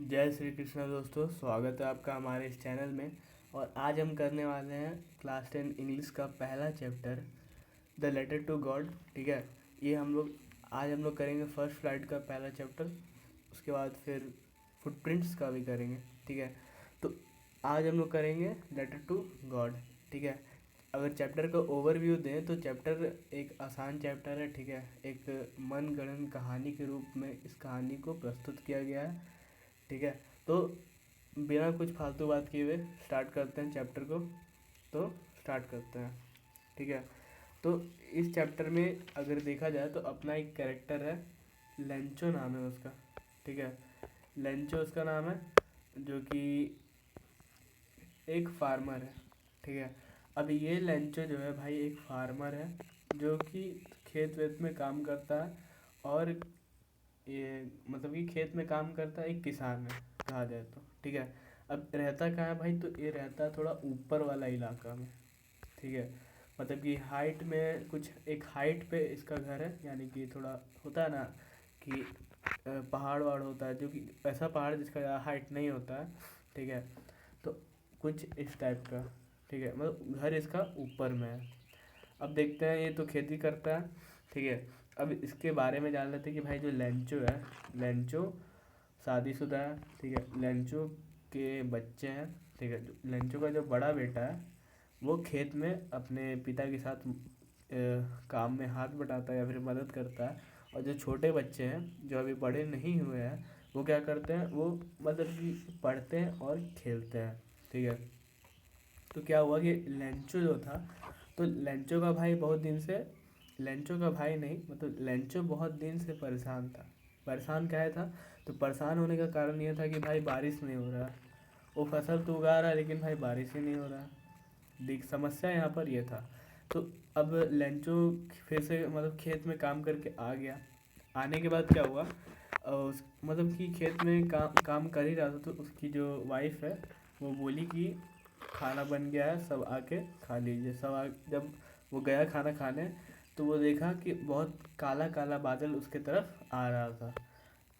जय श्री कृष्ण दोस्तों, स्वागत है आपका हमारे इस चैनल में। और आज हम करने वाले हैं क्लास 10 इंग्लिश का पहला chapter the letter to God. ठीक है, ये हम लोग करेंगे फर्स्ट फ्लाइट का पहला चैप्टर। उसके बाद फिर फुटप्रिंट्स का भी करेंगे। ठीक है, तो आज हम लोग करेंगे लेटर टू गॉड। ठीक है, अगर चैप्टर का ओवरव्यू दें तो चैप्टर एक आसान चैप्टर है। ठीक है, एक मनगढ़ंत कहानी के रूप में इस कहानी को प्रस्तुत किया गया है। ठीक है, तो बिना कुछ फालतू बात किए हुए स्टार्ट करते हैं चैप्टर को। तो स्टार्ट करते हैं। ठीक है, तो इस चैप्टर में अगर देखा जाए तो अपना एक कैरेक्टर है, लेंचो नाम है उसका। ठीक है, लेंचो उसका नाम है, जो कि एक फार्मर है। ठीक है, अब ये लेंचो जो है भाई एक फार्मर है, जो कि खेत वेत में काम करता है। और ये मतलब कि खेत में काम करता है, एक किसान है कहा जाए तो। ठीक है, अब रहता कहाँ है भाई, तो ये रहता है थोड़ा ऊपर वाला इलाका में। ठीक है, मतलब कि हाइट में कुछ एक हाइट पे इसका घर है, यानी कि थोड़ा होता है ना कि पहाड़ वहाड़ होता है, जो कि ऐसा पहाड़ जिसका ज़्यादा हाइट नहीं होता है। ठीक है, तो कुछ इस टाइप का। ठीक है, मतलब घर इसका ऊपर में है। अब देखते हैं, ये तो खेती करता है। ठीक है, अब इसके बारे में जान लेते हैं कि भाई जो लेंचो है, लेंचो शादीशुदा है। ठीक है, लेंचो के बच्चे हैं। ठीक है, लेंचो का जो बड़ा बेटा है वो खेत में अपने पिता के साथ काम में हाथ बटाता है या फिर मदद करता है। और जो छोटे बच्चे हैं जो अभी बड़े नहीं हुए हैं, वो क्या करते हैं, वो मतलब कि पढ़ते हैं और खेलते हैं। ठीक है, तो क्या हुआ कि लेंचो जो था, तो लेंचो का भाई बहुत दिन से, लेंचो का भाई नहीं मतलब लेंचो बहुत दिन से परेशान था। परेशान क्या है था, तो परेशान होने का कारण ये था कि भाई बारिश नहीं हो रहा। वो फसल तो उगा रहा है लेकिन भाई बारिश ही नहीं हो रहा। देख, समस्या यहाँ पर ये था। तो अब लेंचो फिर से मतलब खेत में काम करके आ गया। आने के बाद क्या हुआ, मतलब कि खेत में काम कर ही रहा था, तो उसकी जो वाइफ है वो बोली कि खाना बन गया है, सब आके खा लीजिए। जब वो गया खाना खाने, तो वो देखा कि बहुत काला काला बादल उसके तरफ आ रहा था।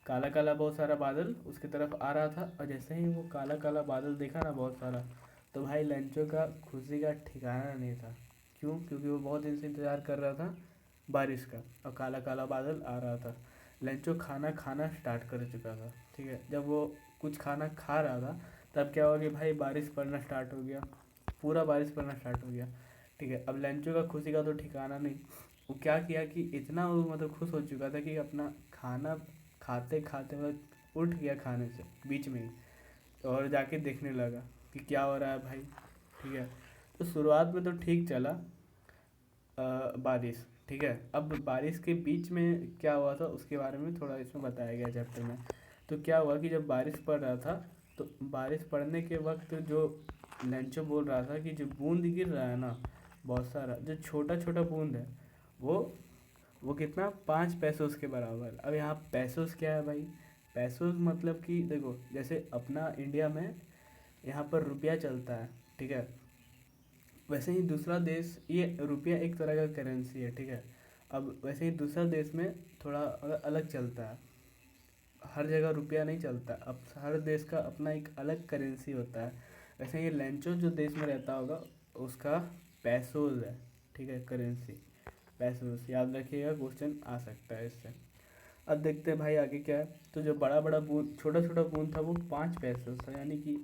काला काला बहुत सारा बादल उसकी तरफ आ रहा था। और जैसे ही वो काला काला बादल देखा ना बहुत सारा, तो भाई लंचो का खुशी का ठिकाना नहीं था। क्यों? क्योंकि वो बहुत दिन से इंतज़ार कर रहा था बारिश का, और काला काला बादल आ रहा था। लंचो खाना खाना स्टार्ट कर चुका था। ठीक है, जब वो कुछ खाना खा रहा था, तब क्या हुआ कि भाई बारिश पड़ना स्टार्ट हो गया। पूरा बारिश पड़ना स्टार्ट हो गया। ठीक है, अब लंचो का खुशी का तो ठिकाना नहीं। वो क्या किया कि इतना वो मतलब खुश हो चुका था कि अपना खाना खाते खाते मतलब उठ गया खाने से बीच में ही, और जाके देखने लगा कि क्या हो रहा है भाई। ठीक है, तो शुरुआत में तो ठीक चला बारिश। ठीक है, अब बारिश के बीच में क्या हुआ था उसके बारे में थोड़ा इसमें बताया गया चैप्टर में। तो क्या हुआ कि जब बारिश पड़ रहा था, तो बारिश पड़ने के वक्त जो लेंचो बोल रहा था कि जो बूंद गिर रहा है ना, बहुत सारा जो छोटा छोटा बूंद है, वो वो कितना, 5 पैसों के बराबर। अब यहाँ पैसोस क्या है भाई, पैसोस मतलब कि देखो, जैसे अपना इंडिया में यहाँ पर रुपया चलता है। ठीक है, वैसे ही दूसरा देश, ये रुपया एक तरह का करेंसी है। ठीक है, अब वैसे ही दूसरा देश में थोड़ा अलग चलता है। हर जगह रुपया नहीं चलता, अब हर देश का अपना एक अलग करेंसी होता है। वैसे ही लेंचो जो देश में रहता होगा, उसका पैसोज है। ठीक है, करेंसी पैसोज, याद रखिएगा, क्वेश्चन आ सकता है इससे। अब देखते हैं भाई आगे क्या है। तो जो बड़ा बड़ा बूंद, छोटा छोटा बूंद था, वो 5 पैसे था। यानी कि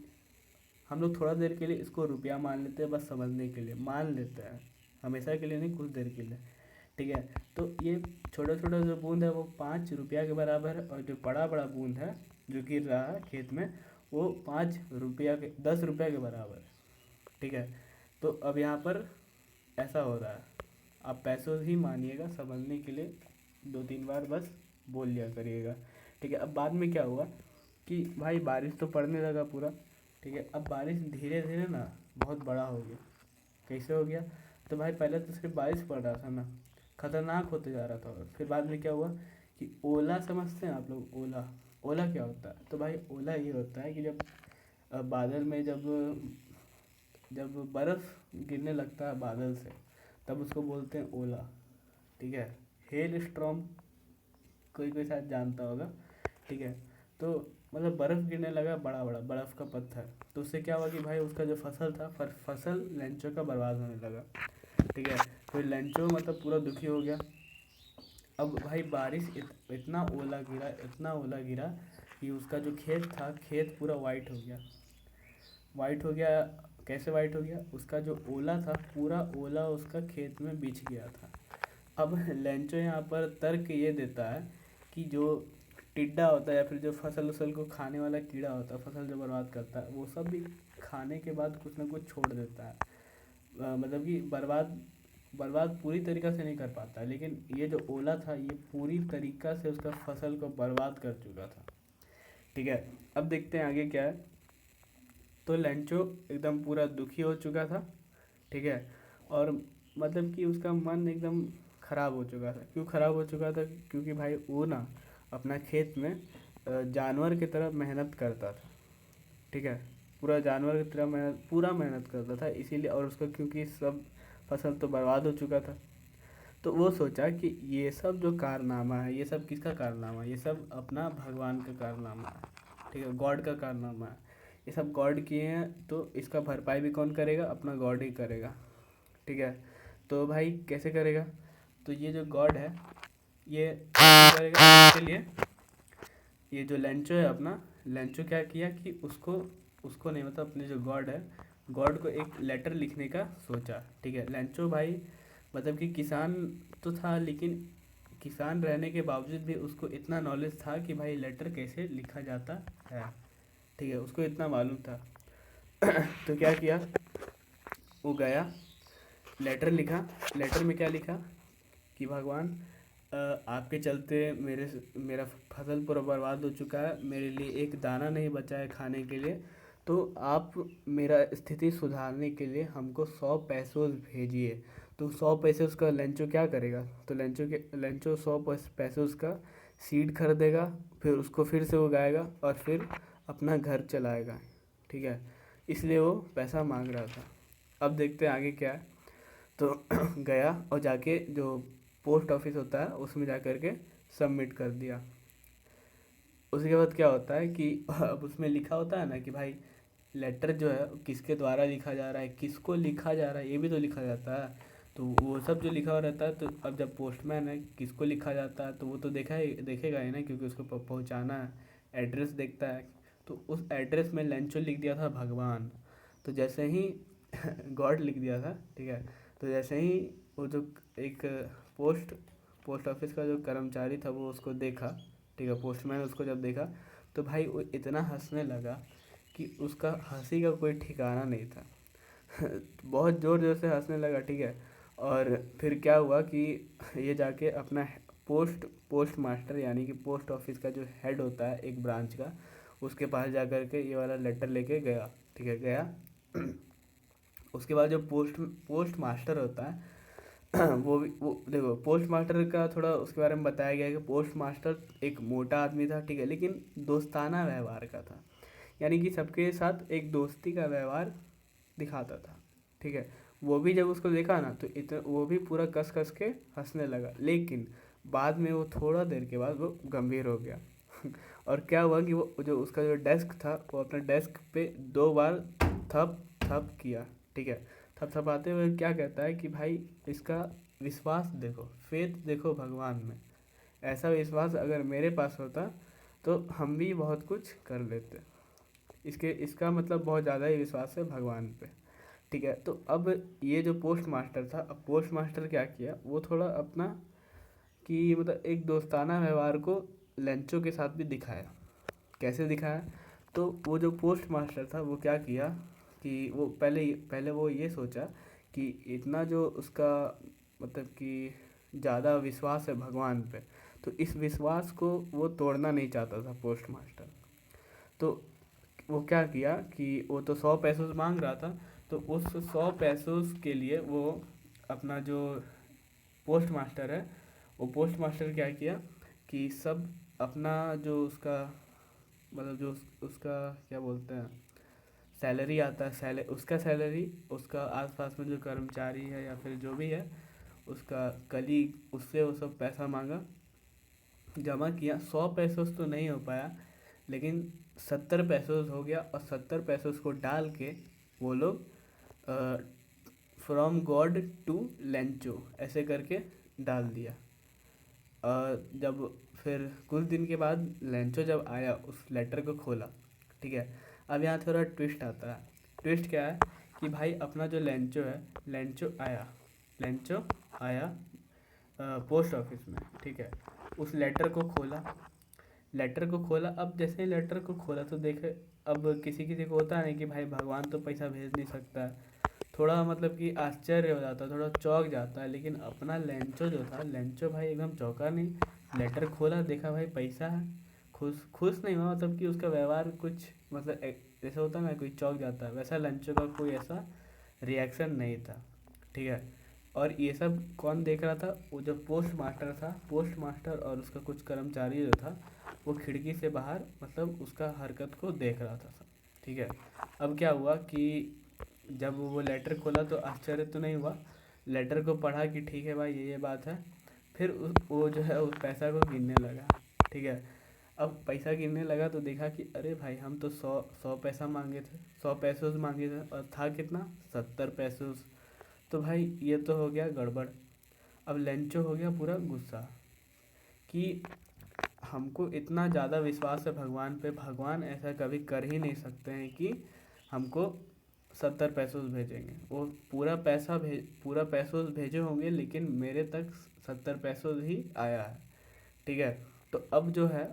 हम लोग थोड़ा देर के लिए इसको रुपया मान लेते हैं, बस समझने के लिए मान लेते हैं, हमेशा के लिए नहीं, कुछ देर के लिए। ठीक है, तो ये छोटा छोटा जो बूंद है वो 5 रुपया के बराबर है, और जो बड़ा बड़ा बूंद है जो गिर रहा है खेत में, वो 5 रुपया के, 10 रुपया के बराबर है। ठीक है, तो अब यहाँ पर ऐसा हो रहा है, आप पैसों ही मानिएगा, समझने के लिए 2-3 बार बस बोल लिया करिएगा। ठीक है, अब बाद में क्या हुआ कि भाई बारिश तो पड़ने लगा पूरा। ठीक है, अब बारिश धीरे धीरे ना बहुत बड़ा हो गया। कैसे हो गया, तो भाई पहले तो सिर्फ बारिश पड़ रहा था ना, खतरनाक होते जा रहा था। और फिर बाद में क्या हुआ कि ओला, समझते हैं आप लोग ओला? ओला क्या होता है, तो भाई ओला ये होता है कि जब बादल में जब जब बर्फ़ गिरने लगता है बादल से, तब उसको बोलते हैं ओला। ठीक है, हेल स्टॉर्म कोई कोई शायद जानता होगा। ठीक है, तो मतलब बर्फ़ गिरने लगा, बड़ा बड़ा बर्फ़ का पत्थर। तो उससे क्या हुआ कि भाई उसका जो फसल था, फसल लेंचो का बर्बाद होने लगा। ठीक है, फिर लेंचो मतलब पूरा दुखी हो गया। अब भाई बारिश इतना ओला गिरा, इतना ओला गिरा कि उसका जो खेत था, खेत पूरा वाइट हो गया। वाइट हो गया, कैसे वाइट हो गया? उसका जो ओला था, पूरा ओला उसका खेत में बिछ गया था। अब लेंचो यहाँ पर तर्क ये देता है कि जो टिड्डा होता है या फिर जो फसल उसल को खाने वाला कीड़ा होता है, फसल जो बर्बाद करता है, वो सब भी खाने के बाद कुछ ना कुछ छोड़ देता है। मतलब कि बर्बाद बर्बाद पूरी तरीक़ा से नहीं कर पाता, लेकिन ये जो ओला था ये पूरी तरीक़ा से उसका फसल को बर्बाद कर चुका था। ठीक है, अब देखते हैं आगे क्या है। तो लेंचो एकदम पूरा दुखी हो चुका था। ठीक है, और मतलब कि उसका मन एकदम ख़राब हो चुका था। क्यों ख़राब हो चुका था? क्योंकि भाई वो ना अपना खेत में जानवर की तरह मेहनत करता था। ठीक है, पूरा जानवर की तरह पूरा मेहनत करता था, इसीलिए। और उसका क्योंकि सब फसल तो बर्बाद हो चुका था, तो वो सोचा कि ये सब जो कारनामा है, ये सब किसका कारनामा है? ये सब अपना भगवान का कारनामा है। ठीक है, गॉड का कारनामा है। ये सब गॉड किए हैं, तो इसका भरपाई भी कौन करेगा? अपना गॉड ही करेगा। ठीक है, तो भाई कैसे करेगा? तो ये जो गॉड है ये कैसे करेगा? इसके लिए ये जो लेंचो है अपना, लेंचो क्या किया कि उसको उसको नहीं, मतलब अपने जो गॉड है, गॉड को एक लेटर लिखने का सोचा। ठीक है, लेंचो भाई मतलब कि किसान तो था, लेकिन किसान रहने के बावजूद भी उसको इतना नॉलेज था कि भाई लेटर कैसे लिखा जाता है। ठीक है, उसको इतना मालूम था। तो क्या किया, वो गया, लेटर लिखा। लेटर में क्या लिखा कि भगवान, आपके चलते मेरा फसल पूरा बर्बाद हो चुका है, मेरे लिए एक दाना नहीं बचा है खाने के लिए, तो आप मेरा स्थिति सुधारने के लिए हमको 100 पैसों भेजिए। तो 100 पैसे उसका लेंचो क्या करेगा? तो लेंचो 100 पैसे उसका सीड खरीदेगा, फिर उसको फिर से उगाएगा और फिर अपना घर चलाएगा। ठीक है, इसलिए वो पैसा मांग रहा था। अब देखते हैं आगे क्या है। तो गया और जाके जो पोस्ट ऑफिस होता है उसमें जा कर के सबमिट कर दिया। उसके बाद क्या होता है कि अब उसमें लिखा होता है ना कि भाई लेटर जो है किसके द्वारा लिखा जा रहा है, किसको लिखा जा रहा है, ये भी तो लिखा जाता है। तो वो सब जो लिखा हुआ रहता है, तो अब जब पोस्टमैन है, किसको लिखा जाता है, तो वो तो देखेगा ही ना, क्योंकि उसको पहुंचाना है, एड्रेस देखता है। तो उस एड्रेस में लेंचो लिख दिया था भगवान। तो जैसे ही गॉड लिख दिया था, ठीक है, तो जैसे ही वो जो एक पोस्ट ऑफिस का जो कर्मचारी था वो उसको देखा, ठीक है, पोस्टमैन उसको जब देखा, तो भाई वो इतना हंसने लगा कि उसका हंसी का कोई ठिकाना नहीं था। बहुत ज़ोर ज़ोर से हंसने लगा। ठीक है, और फिर क्या हुआ कि ये जाके अपना पोस्ट मास्टर यानी कि पोस्ट ऑफिस का जो हेड होता है एक ब्रांच का, उसके पास जा कर के ये वाला लेटर लेके गया। ठीक है, गया। उसके बाद जो पोस्ट मास्टर होता है वो देखो, पोस्ट मास्टर का थोड़ा उसके बारे में बताया गया है कि पोस्ट मास्टर एक मोटा आदमी था। ठीक है, लेकिन दोस्ताना व्यवहार का था, यानी कि सबके साथ एक दोस्ती का व्यवहार दिखाता था। ठीक है, वो भी जब उसको देखा ना, तो इतना वो भी पूरा कस कस के हंसने लगा, लेकिन बाद में वो थोड़ा देर के बाद वो गंभीर हो गया। और क्या हुआ कि वो जो उसका जो डेस्क था, वो अपने डेस्क पे 2 बार थप थप किया। ठीक है, थपथपाते हुए क्या कहता है कि भाई इसका विश्वास देखो, फेथ देखो भगवान में। ऐसा विश्वास अगर मेरे पास होता तो हम भी बहुत कुछ कर लेते। इसका मतलब बहुत ज़्यादा ही विश्वास है भगवान पे। ठीक है, तो अब ये जो पोस्ट मास्टर था, अब पोस्ट मास्टर क्या किया, वो थोड़ा अपना कि मतलब एक दोस्ताना व्यवहार को लेंचो के साथ भी दिखाया। कैसे दिखाया? तो वो जो पोस्ट मास्टर था वो क्या किया कि वो पहले वो ये सोचा कि इतना जो उसका मतलब कि ज़्यादा विश्वास है भगवान पे, तो इस विश्वास को वो तोड़ना नहीं चाहता था पोस्ट मास्टर। तो वो क्या किया कि वो तो 100 पैसों मांग रहा था, तो उस 100 पैसों के लिए वो अपना जो पोस्ट मास्टर है, वो पोस्ट मास्टर क्या किया कि सब अपना जो उसका मतलब जो उसका क्या बोलते हैं, सैलरी आता है, उसका सैलरी, उसका आसपास में जो कर्मचारी है या फिर जो भी है उसका कलीग, उससे वो सब पैसा मांगा, जमा किया। 100 पैसों से तो नहीं हो पाया, लेकिन 70 पैसों हो गया और 70 पैसों को डाल के वो लोग फ्रॉम गॉड टू लेंचो ऐसे करके डाल दिया। जब फिर कुछ दिन के बाद लेंचो जब आया उस लेटर को खोला, ठीक है। अब यहाँ थोड़ा ट्विस्ट आता है। ट्विस्ट क्या है कि भाई अपना जो लेंचो है, लेंचो आया पोस्ट ऑफिस में, ठीक है। उस लेटर को खोला। अब जैसे ही लेटर को खोला तो देखे, अब किसी किसी को होता नहीं कि भाई भगवान तो पैसा भेज नहीं सकता है, थोड़ा मतलब कि आश्चर्य हो जाता है, थोड़ा चौंक जाता है। लेकिन अपना लेंचो जो था, लेंचो भाई एकदम चौंका नहीं। लेटर खोला, देखा भाई पैसा है, खुश नहीं हुआ, मतलब कि उसका व्यवहार कुछ मतलब जैसे होता है ना कोई चौंक जाता है, वैसा लेंचो का कोई ऐसा रिएक्शन नहीं था, ठीक है। और ये सब कौन देख रहा था? वो जो पोस्ट मास्टर था, पोस्ट मास्टर और उसका कुछ कर्मचारी जो था वो खिड़की से बाहर मतलब उसका हरकत को देख रहा था सब, ठीक है। अब क्या हुआ कि जब वो लेटर खोला तो आश्चर्य तो नहीं हुआ, लेटर को पढ़ा कि ठीक है भाई ये बात है। फिर वो जो है उस पैसा को गिनने लगा, ठीक है। अब पैसा गिनने लगा तो देखा कि अरे भाई हम तो 100 पैसा मांगे थे, 100 पैसों मांगे थे और था कितना? 70 पैसों। तो भाई ये तो हो गया गड़बड़। अब लेंचो हो गया पूरा गुस्सा कि हमको इतना ज़्यादा विश्वास है भगवान पे, भगवान ऐसा कभी कर ही नहीं सकते हैं कि हमको 70 पैसों भेजेंगे। वो पूरा पैसों भेजे होंगे लेकिन मेरे तक 70 पैसों ही आया है, ठीक है। तो अब जो है,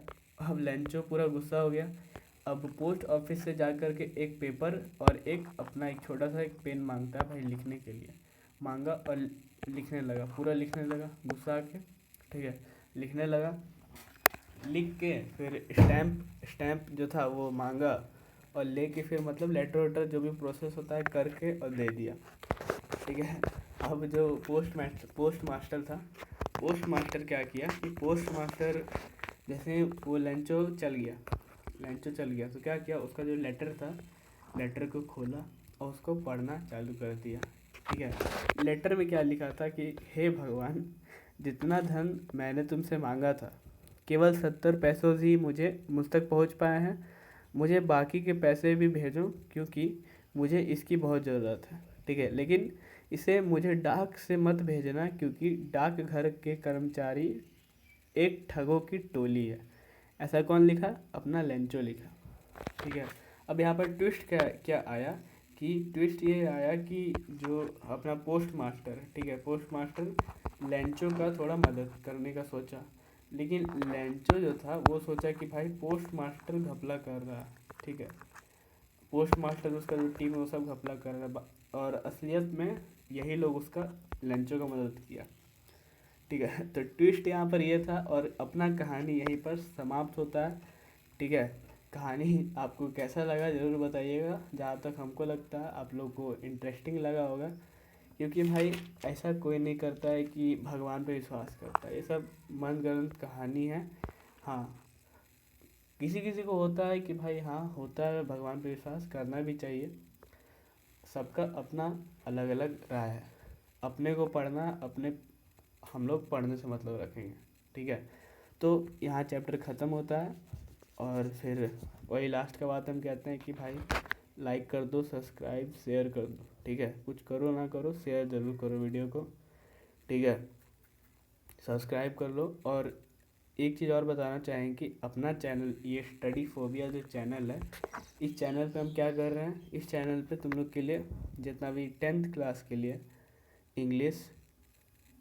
अब लेंचो पूरा गुस्सा हो गया। अब पोस्ट ऑफिस से जा कर के एक पेपर और एक अपना एक छोटा सा एक पेन मांगता है भाई लिखने के लिए। मांगा और लिखने लगा, पूरा लिखने लगा गुस्सा आके, ठीक है। लिखने लगा, लिख के फिर स्टैम्प जो था वो मांगा और लेके फिर मतलब लेटर वेटर जो भी प्रोसेस होता है करके और दे दिया, ठीक है। अब जो पोस्ट मास्टर था, पोस्ट मास्टर क्या किया कि पोस्ट मास्टर जैसे वो लेंचो चल गया तो क्या किया, उसका जो लेटर था, लेटर को खोला और उसको पढ़ना चालू कर दिया, ठीक है। लेटर में क्या लिखा था कि हे भगवान, जितना धन मैंने तुमसे मांगा था केवल 70 पैसों ही मुझ तक पहुंच पाए हैं। मुझे बाकी के पैसे भी भेजो क्योंकि मुझे इसकी बहुत ज़रूरत है, ठीक है। लेकिन इसे मुझे डाक से मत भेजना क्योंकि डाकघर के कर्मचारी एक ठगों की टोली है। ऐसा कौन लिखा? अपना लेंचो लिखा, ठीक है। अब यहाँ पर ट्विस्ट क्या आया कि ट्विस्ट ये आया कि जो अपना पोस्ट मास्टर है, ठीक है, पोस्ट मास्टर लेंचो का थोड़ा मदद करने का सोचा। लेकिन लेंचो जो था वो सोचा कि भाई पोस्ट मास्टर घपला कर रहा है, ठीक है। पोस्ट मास्टर उसका जो टीम है वो सब घपला कर रहा है और असलियत में यही लोग उसका लेंचो का मदद किया, ठीक है। तो ट्विस्ट यहाँ पर ये था और अपना कहानी यहीं पर समाप्त होता है, ठीक है। कहानी आपको कैसा लगा ज़रूर बताइएगा। जहाँ तक हमको लगता है आप लोग को इंटरेस्टिंग लगा होगा, क्योंकि भाई ऐसा कोई नहीं करता है कि भगवान पे विश्वास करता है, ये सब मनगढ़ंत कहानी है। हाँ, किसी किसी को होता है कि भाई हाँ होता है, भगवान पे विश्वास करना भी चाहिए। सबका अपना अलग अलग राय है। अपने को पढ़ना, हम लोग पढ़ने से मतलब रखेंगे, ठीक है। तो यहाँ चैप्टर ख़त्म होता है और फिर वही लास्ट का बात हम कहते हैं कि भाई लाइक कर दो, सब्सक्राइब शेयर कर दो, ठीक है। कुछ करो ना करो, शेयर ज़रूर करो वीडियो को, ठीक है। सब्सक्राइब कर लो। और एक चीज़ और बताना चाहेंगे कि अपना चैनल, ये स्टडी फोबिया जो चैनल है, इस चैनल पे हम क्या कर रहे हैं, इस चैनल पे तुम लोग के लिए जितना भी 10th क्लास के लिए इंग्लिश,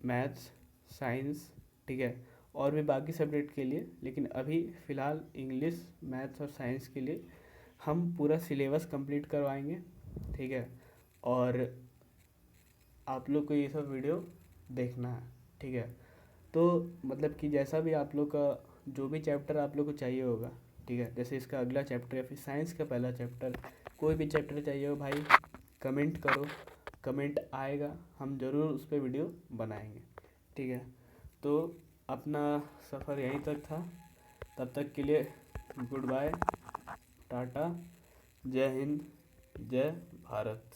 मैथ्स, साइंस, ठीक है, और भी बाकी सब्जेक्ट के लिए, लेकिन अभी फ़िलहाल इंग्लिश, मैथ्स और साइंस के लिए हम पूरा सिलेबस कंप्लीट करवाएंगे, ठीक है। और आप लोग को ये सब वीडियो देखना है, ठीक है। तो मतलब कि जैसा भी आप लोग का जो भी चैप्टर आप लोग को चाहिए होगा, ठीक है, जैसे इसका अगला चैप्टर या फिर साइंस का पहला चैप्टर, कोई भी चैप्टर चाहिए हो भाई कमेंट करो, कमेंट आएगा, हम ज़रूर उस पर वीडियो बनाएंगे, ठीक है। तो अपना सफ़र यहीं तक था, तब तक के लिए गुड बाय, टाटा, जय हिंद, जय भारत।